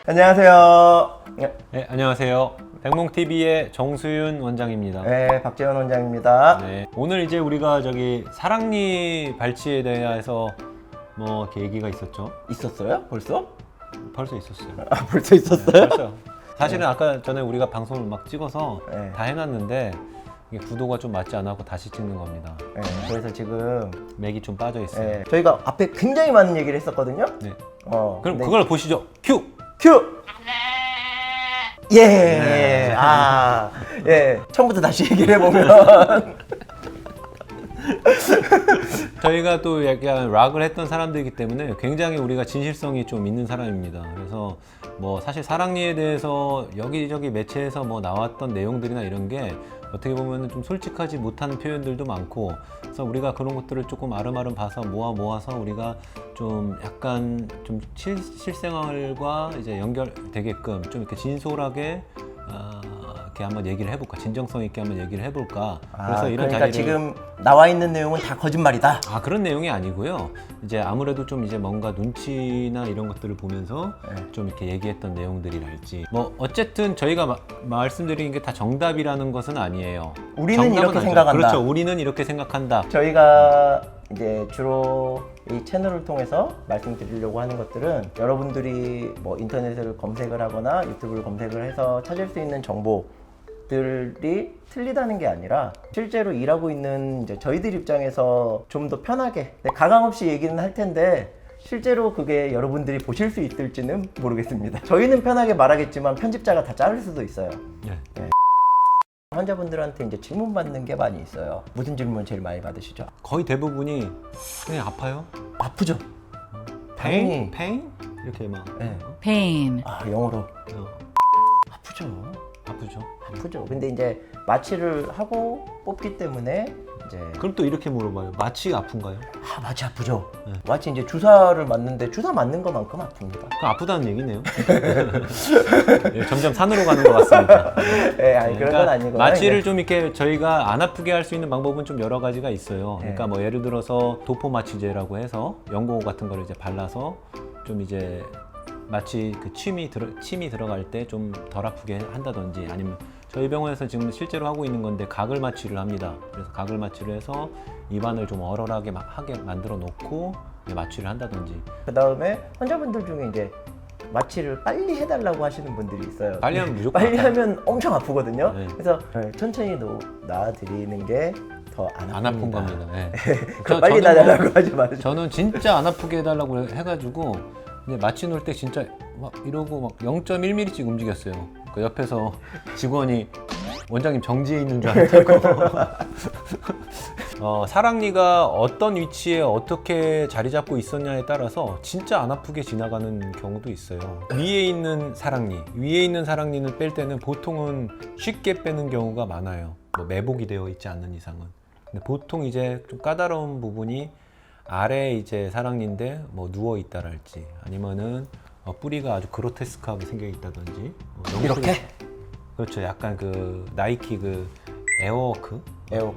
안녕하세요. 네, 안녕하세요. 백몽TV의 정수윤 원장입니다. 네, 박재현 원장입니다. 네, 오늘 이제 우리가 저기 사랑니 발치에 대해서 뭐 이렇게 얘기가 있었죠? 있었어요? 벌써? 벌써 있었어요. 아, 벌써 있었어요? 벌써요. 사실은 아까 전에 우리가 방송을 막 찍어서 네. 다 해놨는데 이게 구도가 좀 맞지 않아서 다시 찍는 겁니다. 네, 그래서 지금 맥이 좀 빠져 있어요. 네, 저희가 앞에 굉장히 많은 얘기를 했었거든요. 네. 그럼 그럼 그걸 보시죠. 큐! 큐! 예! 네. 예. 처음부터 다시 얘기를 해보면. 저희가 또 약간 락을 했던 사람들이기 때문에 굉장히 우리가 진실성이 좀 있는 사람입니다. 그래서 뭐 사실 사랑니에 대해서 여기저기 매체에서 뭐 나왔던 내용들이나 이런 게 어떻게 보면 좀 솔직하지 못한 표현들도 많고, 그래서 우리가 그런 것들을 조금 아름아름 봐서 모아서 우리가 좀 약간 좀 실생활과 이제 연결되게끔 좀 이렇게 진솔하게 이렇게 한번 얘기를 해볼까, 진정성 있게 한번 얘기를 해볼까. 그래서 이런 그러니까 자리를 지금 나와 있는 내용은 다 거짓말이다. 그런 내용이 아니고요. 이제 아무래도 좀 이제 뭔가 눈치나 이런 것들을 보면서 좀 이렇게 얘기했던 내용들이랄지. 뭐 어쨌든 저희가 말씀드리는 게 다 정답이라는 것은 아니에요. 우리는 정답은 이렇게 아니죠. 생각한다. 그렇죠. 우리는 이렇게 생각한다. 저희가 이제 주로 이 채널을 통해서 말씀드리려고 하는 것들은 여러분들이 뭐 인터넷을 검색을 하거나 유튜브를 검색을 해서 찾을 수 있는 정보들이 틀리다는 게 아니라 실제로 일하고 있는 이제 저희들 입장에서 좀 더 편하게 가감 없이 얘기는 할 텐데 실제로 그게 여러분들이 보실 수 있을지는 모르겠습니다. 저희는 편하게 말하겠지만 편집자가 다 자를 수도 있어요. 네. 환자분들한테 이제 질문 받는 게 많이 있어요. 무슨 질문 제일 많이 받으시죠? 거의 대부분이 그냥 아파요? 아프죠? pain? 이렇게 막. 네. pain, 영어로 어, 아프죠. 아프죠. 아프죠. 근데 이제 마취를 하고 뽑기 때문에 이제 그럼 또 이렇게 물어봐요. 마취 아픈가요? 마취 아프죠. 네. 마취 이제 주사를 맞는데 주사 맞는 것만큼 아픕니다. 그럼 아프다는 얘기네요. 네, 점점 산으로 가는 것 같습니다. 네, 아니 그런 건 아니고 마취를 좀 이렇게 저희가 안 아프게 할 수 있는 방법은 좀 여러 가지가 있어요. 그러니까 네. 뭐 예를 들어서 도포 마취제라고 해서 연고 같은 거를 이제 발라서 좀 이제 마취 그 침이 들어갈 때 좀 덜 아프게 한다든지, 아니면 저희 병원에서 지금 실제로 하고 있는 건데 가글 마취를 합니다. 그래서 가글 마취를 해서 입안을 좀 얼얼하게 하게 만들어 놓고 마취를 한다든지. 그 다음에 환자분들 중에 이제 마취를 빨리 해달라고 하시는 분들이 있어요. 빨리 하면 무조건 빨리 아파요. 하면 엄청 아프거든요. 네. 그래서 천천히 놔드리는 게 더 안 아픈 겁니다. 네. 빨리 놔달라고 하지 마세요. 저는 진짜 안 아프게 해달라고 해가지고 근데 마취 놓을 때 진짜 막 이러고 막 0.1mm씩 움직였어요. 그 옆에서 직원이 원장님 정지해 있는 줄 알았다고. 사랑니가 어떤 위치에 어떻게 자리 잡고 있었냐에 따라서 진짜 안 아프게 지나가는 경우도 있어요. 위에 있는 사랑니는 뺄 때는 보통은 쉽게 빼는 경우가 많아요. 뭐 매복이 되어 있지 않는 이상은. 근데 보통 이제 좀 까다로운 부분이 아래 이제 사랑니인데 뭐 누워 있다랄지, 아니면은 뿌리가 아주 그로테스크하게 생겨 있다든지. 이렇게? 그렇죠. 약간 그 나이키 그 에어워크?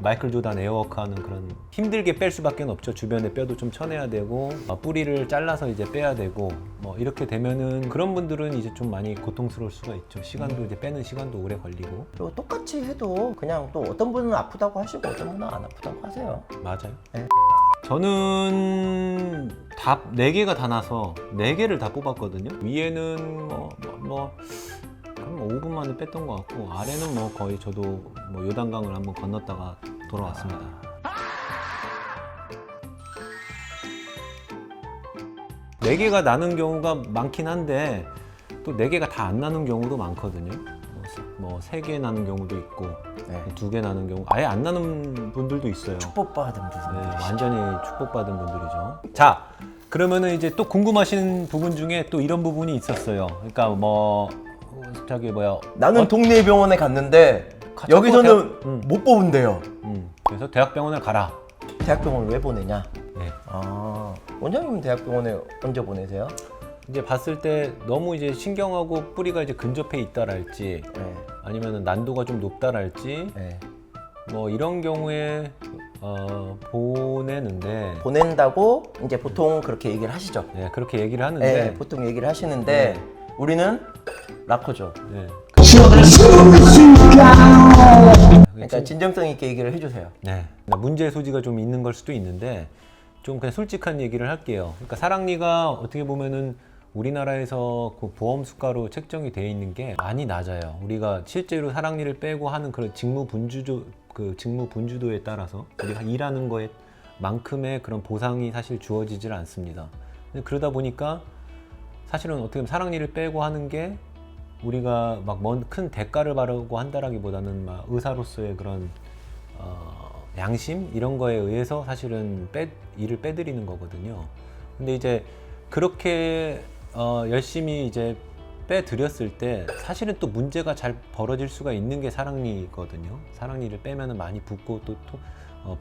마이클 조단 에어워크 하는 그런, 힘들게 뺄 수밖에 없죠. 주변에 뼈도 좀 쳐내야 되고 뿌리를 잘라서 이제 빼야 되고, 뭐 이렇게 되면은 그런 분들은 이제 좀 많이 고통스러울 수가 있죠. 시간도 이제 빼는 시간도 오래 걸리고. 또 똑같이 해도 그냥 또 어떤 분은 아프다고 하시고 어떤 분은 안 아프다고 하세요. 맞아요. 네. 저는 다 4개가 다 나서 4개를 다 뽑았거든요. 위에는 뭐 5분 만에 뺐던 것 같고, 아래는 뭐 거의 저도 뭐 요단강을 한번 건넜다가 돌아왔습니다. 4개가 나는 경우가 많긴 한데 또 4개가 다 안 나는 경우도 많거든요. 뭐 3개 나는 경우도 있고, 2개 나는 경우, 아예 안 나는 분들도 있어요. 축복받은 분들. 완전히 축복받은 분들이죠. 자, 그러면은 이제 또 궁금하신 부분 중에 또 이런 부분이 있었어요. 그러니까 뭐 저기 뭐야, 나는 동네 병원에 갔는데 여기서는 못 뽑은대요. 그래서 대학병원을 가라. 대학병원 왜 보내냐? 네. 원장님은 대학병원에 언제 보내세요? 이제 봤을 때 너무 이제 신경하고 뿌리가 이제 근접해 있다랄지, 네. 아니면은 난도가 좀 높다랄지, 네. 뭐 이런 경우에 보낸다고 이제 보통 그렇게 얘기를 하시죠. 네, 그렇게 얘기를 하는데 네, 보통 얘기를 하시는데 우리는 락커죠. 네. 그러니까 진정성 있게 얘기를 해주세요. 네. 문제의 소지가 좀 있는 걸 수도 있는데 좀 그냥 솔직한 얘기를 할게요. 그러니까 사랑니가 어떻게 보면은 우리나라에서 그 보험 수가로 책정이 되어 있는 게 많이 낮아요. 우리가 실제로 사랑니를 빼고 하는 그런 직무 분주도에 따라서 우리가 일하는 거에 만큼의 그런 보상이 사실 주어지질 않습니다. 그러다 보니까 사실은 어떻게 보면 사랑니를 빼고 하는 게 우리가 막 먼 큰 대가를 바라고 한다라기보다는 막 의사로서의 그런 양심 이런 거에 의해서 사실은 일을 빼드리는 거거든요. 근데 이제 그렇게 열심히 이제 빼드렸을 때 사실은 또 문제가 잘 벌어질 수가 있는 게 사랑니거든요. 사랑니를 빼면은 많이 붓고 또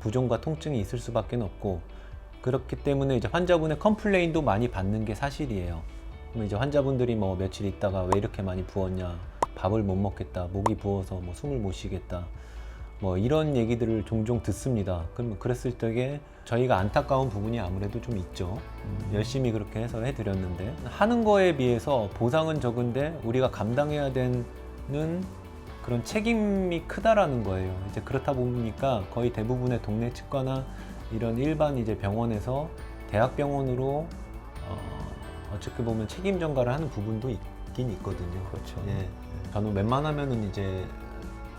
부종과 통증이 있을 수밖에 없고 그렇기 때문에 이제 환자분의 컴플레인도 많이 받는 게 사실이에요. 그럼 이제 환자분들이 뭐 며칠 있다가 왜 이렇게 많이 부었냐, 밥을 못 먹겠다, 목이 부어서 뭐 숨을 못 쉬겠다, 뭐 이런 얘기들을 종종 듣습니다. 그럼 그랬을 때에 저희가 안타까운 부분이 아무래도 좀 있죠. 열심히 그렇게 해서 해드렸는데 하는 거에 비해서 보상은 적은데 우리가 감당해야 되는 그런 책임이 크다라는 거예요. 이제 그렇다 보니까 거의 대부분의 동네 치과나 이런 일반 이제 병원에서 대학병원으로 어떻게 보면 책임 전가를 하는 부분도 있긴 있거든요. 그렇죠. 예. 저는 웬만하면은 이제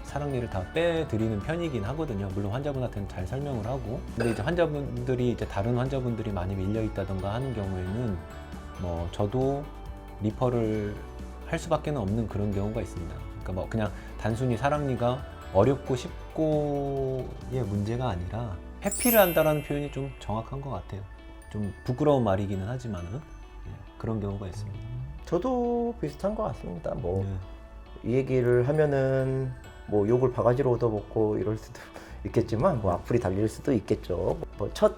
사랑니를 다 빼드리는 편이긴 하거든요. 물론 환자분한테는 잘 설명을 하고. 근데 이제 환자분들이 이제 다른 환자분들이 많이 밀려 있다던가 하는 경우에는 뭐 저도 리퍼를 할 수밖에 없는 그런 경우가 있습니다. 그러니까 뭐 그냥 단순히 사랑니가 어렵고 쉽고의 문제가 아니라 회피를 한다라는 표현이 좀 정확한 것 같아요. 좀 부끄러운 말이기는 하지만은 그런 경우가 있습니다. 저도 비슷한 것 같습니다. 뭐 이 네. 얘기를 하면은 뭐 욕을 바가지로 얻어먹고 이럴 수도 있겠지만 뭐 악플이 달릴 수도 있겠죠. 뭐 첫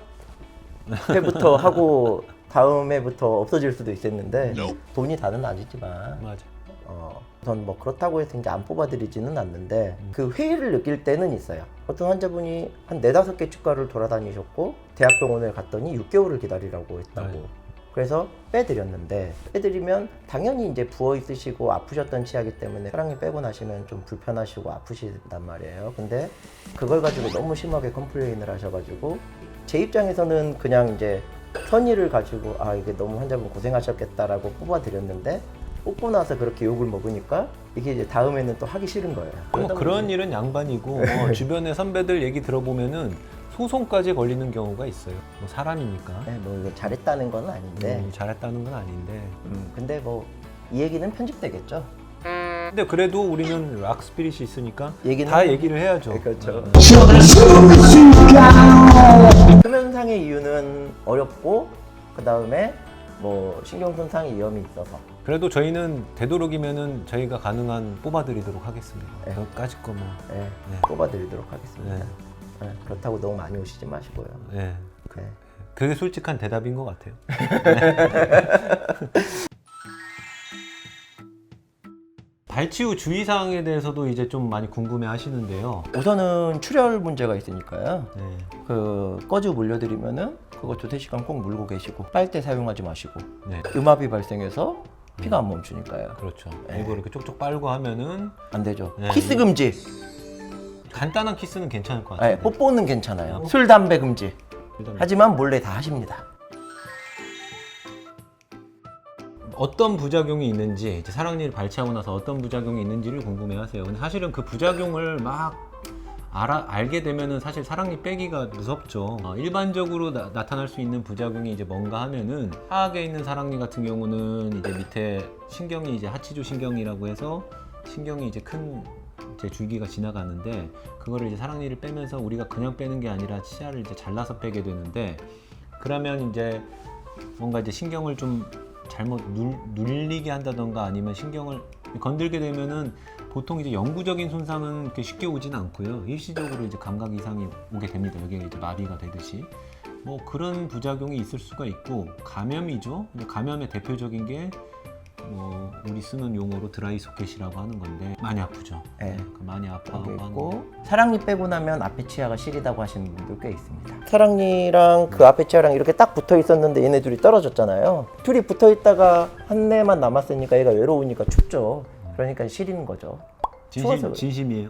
회부터 하고 다음 해부터 없어질 수도 있었는데 돈이 다는 아니지만 맞아. 우선 뭐 그렇다고 해서 이제 안 뽑아드리지는 않는데 그 회의를 느낄 때는 있어요. 어떤 환자분이 한 4-5개 치과를 돌아다니셨고 대학병원을 갔더니 6개월을 기다리라고 했다고. 네. 그래서 빼드렸는데 빼드리면 당연히 이제 부어 있으시고 아프셨던 치아이기 때문에 사랑니 빼고 나시면 좀 불편하시고 아프시단 말이에요. 근데 그걸 가지고 너무 심하게 컴플레인을 하셔가지고 제 입장에서는 그냥 이제 선의를 가지고 아 이게 너무 환자분 고생하셨겠다라고 뽑아드렸는데 뽑고 나서 그렇게 욕을 먹으니까 이게 이제 다음에는 또 하기 싫은 거예요. 뭐 그런 일은 양반이고 주변의 선배들 얘기 들어보면은 소송까지 걸리는 경우가 있어요. 뭐 사람이니까. 네, 뭐 이거 잘했다는 건 아닌데 잘했다는 건 아닌데. 근데 뭐 이 얘기는 편집되겠죠. 근데 그래도 우리는 락 스피릿이 있으니까 얘기는 다 얘기를 해야죠. 그렇죠. 표면상의 이유는 어렵고 그 다음에 뭐 신경 손상의 위험이 있어서 그래도 저희는 되도록이면은 저희가 가능한 뽑아드리도록 하겠습니다. 네. 그까짓 거 뭐. 네, 네. 뽑아드리도록 하겠습니다. 네. 네, 그렇다고 너무 많이 오시지 마시고요. 네. 네. 그게 솔직한 대답인 것 같아요. 발치 후 주의사항에 대해서도 이제 좀 많이 궁금해 하시는데요. 우선은 출혈 문제가 있으니까요. 네. 그 꺼즈 물려드리면은 그거 2-3시간 꼭 물고 계시고 빨대 사용하지 마시고 네. 음압이 발생해서 피가 안 멈추니까요. 그렇죠. 네. 이거 이렇게 쪽쪽 빨고 하면은 안 되죠. 네. 키스 금지. 간단한 키스는 괜찮을 것 네, 같아요. 뽀뽀는 괜찮아요. 술, 담배 금지. 일단 하지만 몰래 다 하십니다. 어떤 부작용이 있는지 이제 사랑니를 발치하고 나서 어떤 부작용이 있는지를 궁금해하세요. 근데 사실은 그 부작용을 막 알게 되면은 사실 사랑니 빼기가 무섭죠. 일반적으로 나타날 수 있는 부작용이 이제 뭔가 하면은 하악에 있는 사랑니 같은 경우는 이제 밑에 신경이 이제 하치조 신경이라고 해서 신경이 이제 큰 이제 줄기가 지나가는데 그거를 이제 사랑니를 빼면서 우리가 그냥 빼는 게 아니라 치아를 이제 잘라서 빼게 되는데 그러면 이제 뭔가 이제 신경을 좀 잘못 눌리게 한다던가 아니면 신경을 건들게 되면은 보통 이제 영구적인 손상은 이렇게 쉽게 오지는 않고요. 일시적으로 이제 감각 이상이 오게 됩니다. 여기가 이제 마비가 되듯이. 뭐 그런 부작용이 있을 수가 있고 감염이죠. 감염의 대표적인 게 우리 쓰는 용어로 드라이 소켓이라고 하는 건데 많이 아프죠. 네. 많이 아파하고 여기 하는 있고 사랑니 빼고 나면 앞에 치아가 시리다고 하시는 분들 꽤 있습니다. 사랑니랑 그 앞에 치아랑 이렇게 딱 붙어 있었는데 얘네 둘이 떨어졌잖아요. 둘이 붙어 있다가 한 대만 남았으니까 얘가 외로우니까 춥죠. 그러니까 시리는 거죠. 추워서 진심이에요.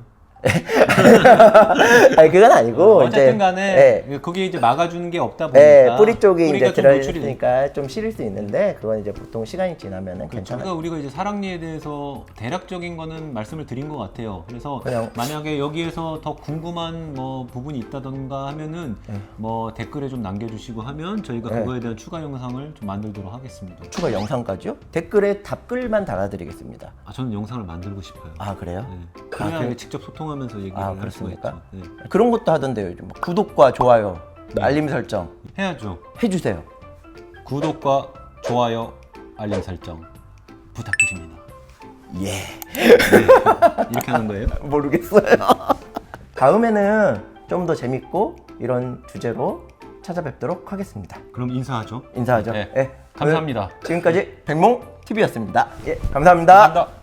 아니 그건 아니고 어쨌든 간에 네. 거기에 이제 막아주는 게 없다 네, 보니까 뿌리 쪽이 뿌리가 이제 좀 들어 노출이 있으니까 좀 시릴 수 있는데 그건 이제 보통 시간이 지나면은 괜찮아요. 그러니까 우리가 이제 사랑니에 대해서 대략적인 거는 말씀을 드린 것 같아요. 그래서 그냥- 만약에 여기에서 더 궁금한 뭐 부분이 있다던가 하면은 뭐 댓글에 좀 남겨주시고 하면 저희가 네. 그거에 대한 추가 영상을 좀 만들도록 하겠습니다. 추가 영상까지요? 댓글에 답글만 달아드리겠습니다. 저는 영상을 만들고 싶어요. 아 그래요? 네. 그래야 그- 이게 직접 소통하면서 얘기를 아, 할 수가 그렇습니까? 있죠. 네. 그런 것도 하던데요. 요즘 막 구독과 좋아요, 네. 알림 설정 해야죠. 해주세요. 구독과 좋아요, 알림 설정 부탁드립니다. 예. 이렇게 하는 거예요? 모르겠어요. 다음에는 좀 더 재밌고 이런 주제로 찾아뵙도록 하겠습니다. 그럼 인사하죠. 인사하죠. 네. 예. 감사합니다. 지금까지 백몽 TV였습니다. 예, 감사합니다. 감사합니다.